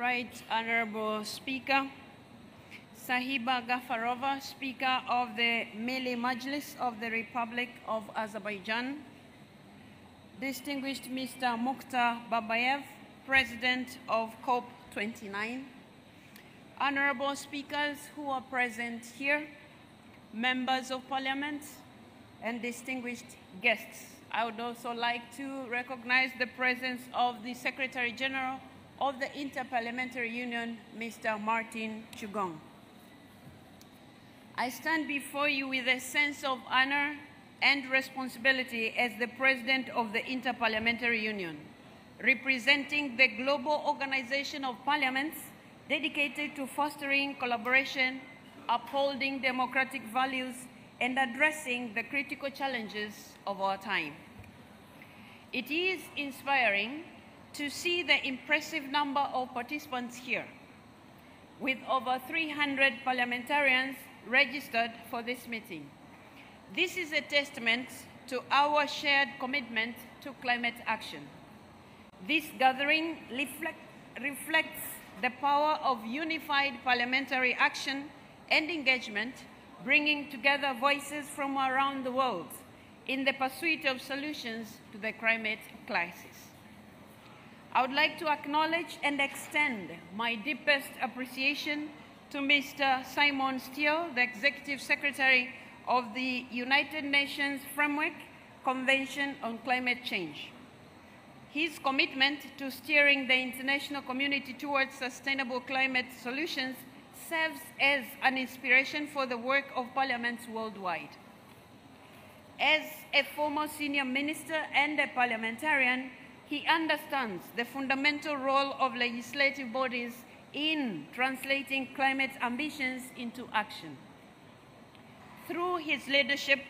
Right Honorable Speaker, Sahiba Gafarova, Speaker of the Milli Majlis of the Republic of Azerbaijan, Distinguished Mr. Mukhtar Babayev, President of COP29, Honorable Speakers who are present here, Members of Parliament, and distinguished guests. I would also like to recognize the presence of the Secretary General of the Inter-Parliamentary Union, Mr. Martin Chugong. I stand before you with a sense of honor and responsibility as the President of the Inter-Parliamentary Union, representing the global organization of parliaments dedicated to fostering collaboration, upholding democratic values, and addressing the critical challenges of our time. It is inspiring to see the impressive number of participants here, with over 300 parliamentarians registered for this meeting. This is a testament to our shared commitment to climate action. This gathering reflects the power of unified parliamentary action and engagement, bringing together voices from around the world in the pursuit of solutions to the climate crisis. I would like to acknowledge and extend my deepest appreciation to Mr. Simon Steele, the Executive Secretary of the United Nations Framework Convention on Climate Change. His commitment to steering the international community towards sustainable climate solutions serves as an inspiration for the work of parliaments worldwide. As a former senior minister and a parliamentarian, he understands the fundamental role of legislative bodies in translating climate ambitions into action. Through his leadership,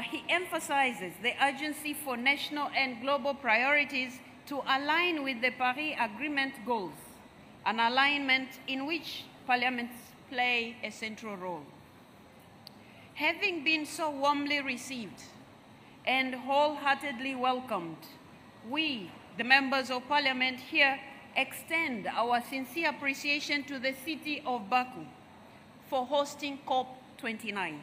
he emphasizes the urgency for national and global priorities to align with the Paris Agreement goals, an alignment in which parliaments play a central role. Having been so warmly received and wholeheartedly welcomed, we, the members of parliament here, extend our sincere appreciation to the city of Baku for hosting COP29,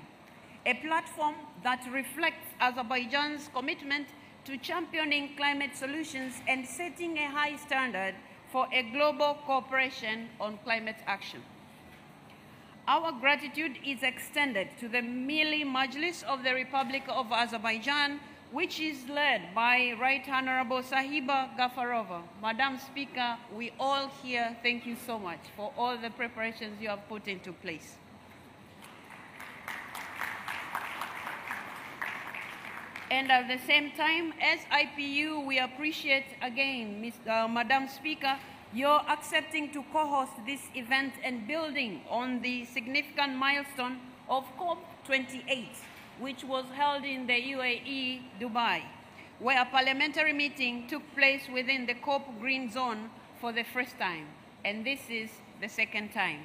a platform that reflects Azerbaijan's commitment to championing climate solutions and setting a high standard for a global cooperation on climate action. Our gratitude is extended to the Milli Majlis of the Republic of Azerbaijan, which is led by Right Honorable Sahiba Gafarova. Madam Speaker, we all here thank you so much for all the preparations you have put into place. And at the same time, as IPU, we appreciate again, Madam Speaker, your accepting to co-host this event and building on the significant milestone of COP28, which was held in the UAE, Dubai, where a parliamentary meeting took place within the COP Green Zone for the first time, and this is the second time.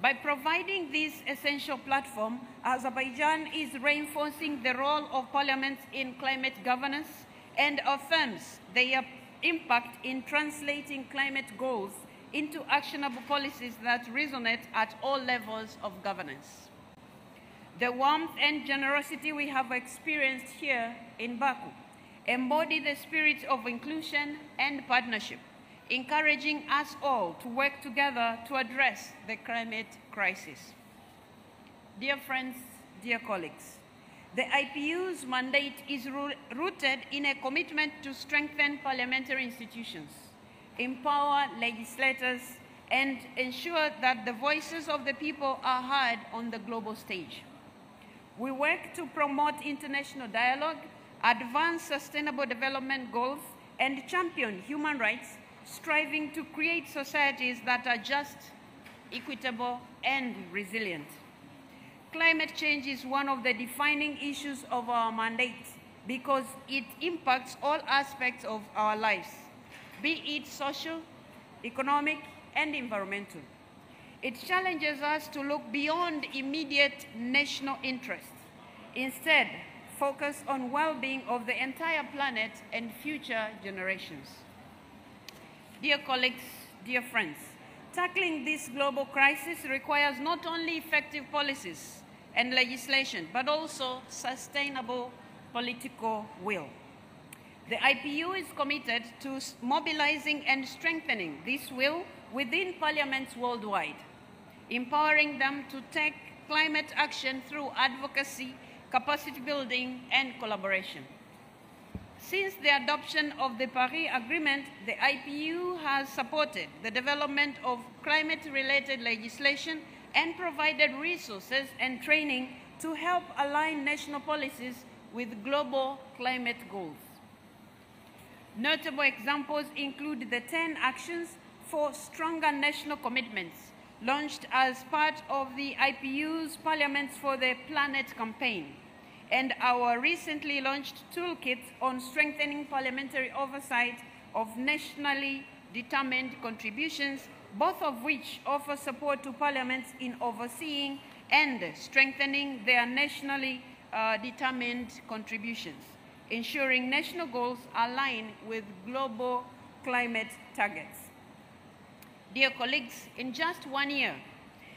By providing this essential platform, Azerbaijan is reinforcing the role of parliaments in climate governance and affirms their impact in translating climate goals into actionable policies that resonate at all levels of governance. The warmth and generosity we have experienced here in Baku embody the spirit of inclusion and partnership, encouraging us all to work together to address the climate crisis. Dear friends, dear colleagues, the IPU's mandate is rooted in a commitment to strengthen parliamentary institutions, empower legislators, and ensure that the voices of the people are heard on the global stage. We work to promote international dialogue, advance sustainable development goals, and champion human rights, striving to create societies that are just, equitable, and resilient. Climate change is one of the defining issues of our mandate because it impacts all aspects of our lives, be it social, economic, and environmental. It challenges us to look beyond immediate national interests. Instead, focus on well-being of the entire planet and future generations. Dear colleagues, dear friends, tackling this global crisis requires not only effective policies and legislation, but also sustainable political will. The IPU is committed to mobilizing and strengthening this will within parliaments worldwide, empowering them to take climate action through advocacy, capacity building, and collaboration. Since the adoption of the Paris Agreement, the IPU has supported the development of climate-related legislation and provided resources and training to help align national policies with global climate goals. Notable examples include the 10 actions for stronger national commitments launched as part of the IPU's Parliaments for the Planet campaign, and our recently launched toolkit on strengthening parliamentary oversight of nationally determined contributions, both of which offer support to parliaments in overseeing and strengthening their nationally determined contributions, ensuring national goals align with global climate targets. Dear colleagues, in just 1 year,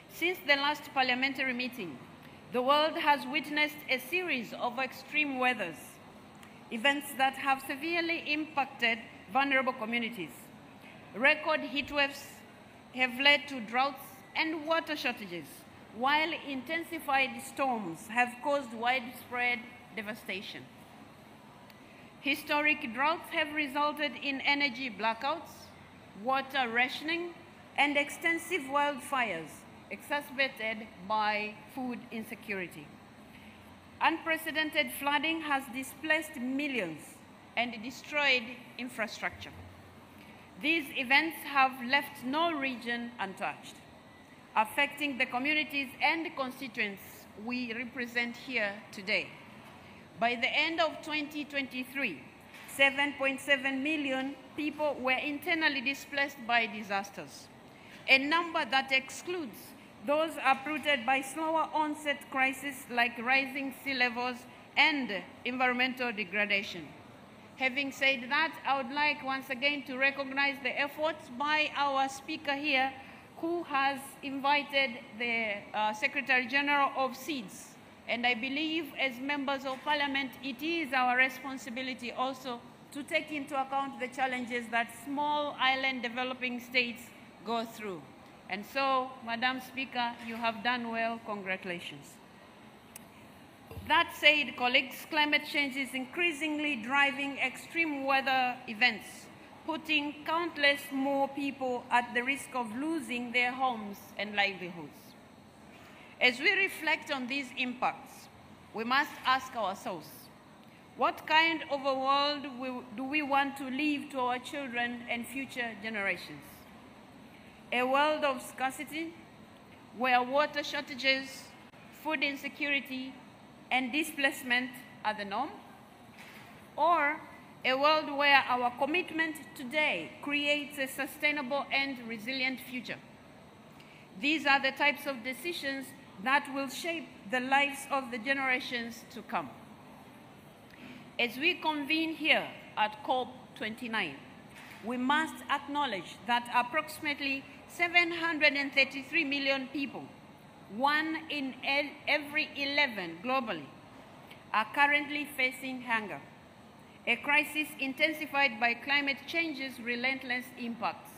since the last parliamentary meeting, the world has witnessed a series of extreme weathers, events that have severely impacted vulnerable communities. Record heat waves have led to droughts and water shortages, while intensified storms have caused widespread devastation. Historic droughts have resulted in energy blackouts, water rationing, and extensive wildfires exacerbated by food insecurity. Unprecedented flooding has displaced millions and destroyed infrastructure. These events have left no region untouched, affecting the communities and constituents we represent here today. By the end of 2023, 7.7 million people were internally displaced by disasters, a number that excludes those uprooted by slower onset crises like rising sea levels and environmental degradation. Having said that, I would like once again to recognize the efforts by our speaker here, who has invited the Secretary General of SEEDS. And I believe as members of Parliament, it is our responsibility also to take into account the challenges that small island developing states go through. And so, Madam Speaker, you have done well. Congratulations. That said, colleagues, climate change is increasingly driving extreme weather events, putting countless more people at the risk of losing their homes and livelihoods. As we reflect on these impacts, we must ask ourselves, what kind of a world do we want to leave to our children and future generations? A world of scarcity, where water shortages, food insecurity, and displacement are the norm? Or a world where our commitment today creates a sustainable and resilient future? These are the types of decisions that will shape the lives of the generations to come. As we convene here at COP29, we must acknowledge that approximately 733 million people, 1 in every 11 globally, are currently facing hunger, a crisis intensified by climate change's relentless impacts.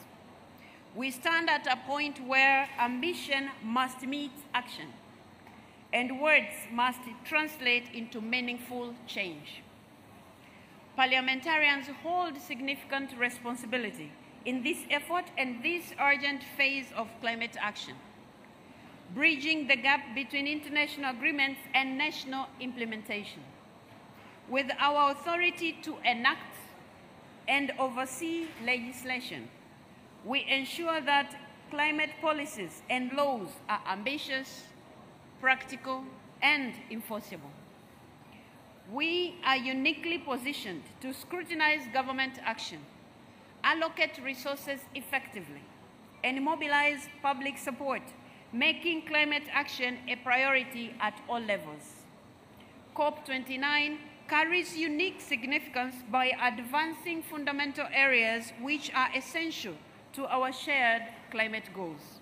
We stand at a point where ambition must meet action, and words must translate into meaningful change. Parliamentarians hold significant responsibility in this effort and this urgent phase of climate action, bridging the gap between international agreements and national implementation. With our authority to enact and oversee legislation, we ensure that climate policies and laws are ambitious, practical, and enforceable. We are uniquely positioned to scrutinize government action, allocate resources effectively, and mobilize public support, making climate action a priority at all levels. COP29 carries unique significance by advancing fundamental areas which are essential to our shared climate goals.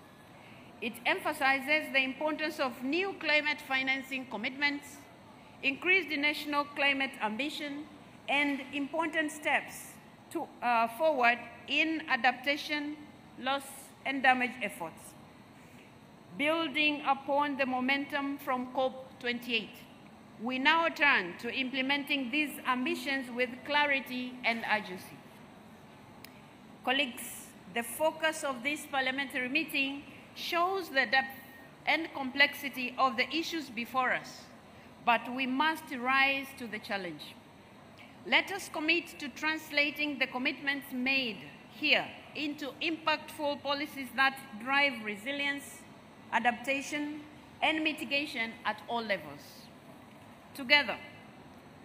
It emphasizes the importance of new climate financing commitments, increased national climate ambition, and important steps forward in adaptation, loss, and damage efforts. Building upon the momentum from COP28, we now turn to implementing these ambitions with clarity and urgency. Colleagues, the focus of this parliamentary meeting shows the depth and complexity of the issues before us, but we must rise to the challenge. Let us commit to translating the commitments made here into impactful policies that drive resilience, adaptation, and mitigation at all levels. Together,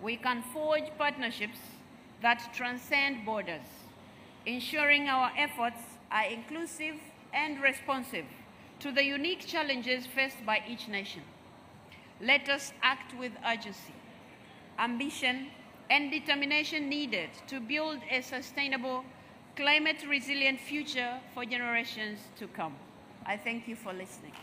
we can forge partnerships that transcend borders, ensuring our efforts are inclusive and responsive to the unique challenges faced by each nation. Let us act with urgency, ambition, and determination needed to build a sustainable, climate-resilient future for generations to come. I thank you for listening.